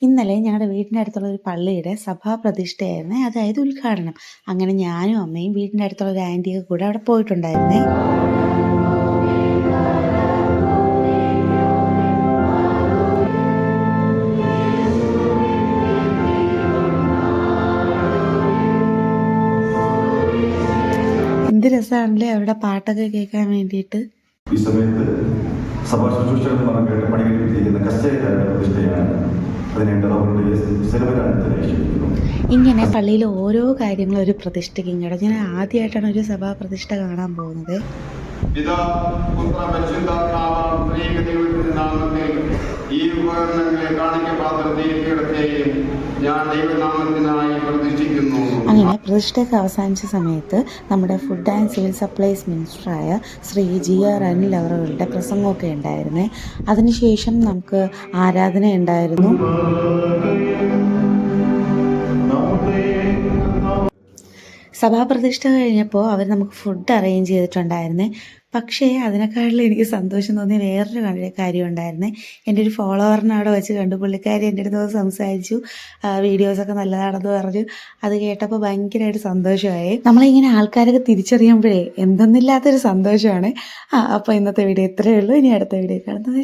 ഇന്നലെ ഞങ്ങളുടെ വീടിൻ്റെ അടുത്തുള്ള ഒരു പള്ളിയുടെ സഭാപ്രതിഷ്ഠയായിരുന്നേ, അതായത് ഉദ്ഘാടനം. അങ്ങനെ ഞാനും അമ്മയും വീടിൻ്റെ അടുത്തുള്ള ഒരു ആൻറ്റിയൊക്കെ കൂടെ അവിടെ പോയിട്ടുണ്ടായിരുന്നേ. എന്ത് രസമാണല്ലേ അവരുടെ പാട്ടൊക്കെ കേൾക്കാൻ വേണ്ടിയിട്ട്. ഈ സമയത്ത് സഭാ ശുശ്രൂഷകന്മാർക്കായിട്ട് പണികഴിപ്പിച്ചിരിക്കുന്ന കസ്റ്റേക്കാരുടെ പ്രതിഷ്ഠയാണ്. ഇങ്ങനെ പള്ളിയിൽ ഓരോ കാര്യങ്ങളും ഒരു പ്രതിഷ്ഠയ്ക്കും കേട്ടോ. ഞാൻ ആദ്യമായിട്ടാണ് ഒരു സഭാ പ്രതിഷ്ഠ കാണാൻ പോകുന്നത്. ഈ ഉപകരണങ്ങളെ കാണിക്കപാത്രത്തെയും ഞാൻ ദൈവനാമത്തിനായി പ്രതിഷ്ഠിക്കുന്നു. അങ്ങനെ പ്രതിഷ്ഠയ്ക്ക് അവസാനിച്ച സമയത്ത് നമ്മുടെ ഫുഡ് ആൻഡ് സിവിൽ സപ്ലൈസ് മിനിസ്റ്ററായ ശ്രീ GR അനിൽ അവരുടെ പ്രസംഗമൊക്കെ ഉണ്ടായിരുന്നേ. അതിനുശേഷം നമുക്ക് ആരാധന ഉണ്ടായിരുന്നു. സഭാപ്രതിഷ്ഠ കഴിഞ്ഞപ്പോൾ അവർ നമുക്ക് ഫുഡ് അറേഞ്ച് ചെയ്തിട്ടുണ്ടായിരുന്നേ. പക്ഷേ അതിനേക്കാളും എനിക്ക് സന്തോഷം തോന്നിയ വേറൊരു കാര്യം ഉണ്ടായിരുന്നേ. എൻ്റെ ഒരു ഫോളോവറിനെ അവിടെ വെച്ച് കണ്ടു. പുള്ളിക്കാരി എൻ്റെ അടുത്ത് സംസാരിച്ചു, വീഡിയോസൊക്കെ നല്ലതാണെന്ന് പറഞ്ഞു. അത് കേട്ടപ്പോൾ ഭയങ്കരമായിട്ട് സന്തോഷമായി. നമ്മളിങ്ങനെ ആൾക്കാരൊക്കെ തിരിച്ചറിയുമ്പോഴേ എന്തെന്നില്ലാത്തൊരു സന്തോഷമാണ്. അപ്പോൾ ഇന്നത്തെ വീഡിയോ ഇത്രയേ ഉള്ളൂ. ഇനി അടുത്ത വീഡിയോ കാണുന്നത്.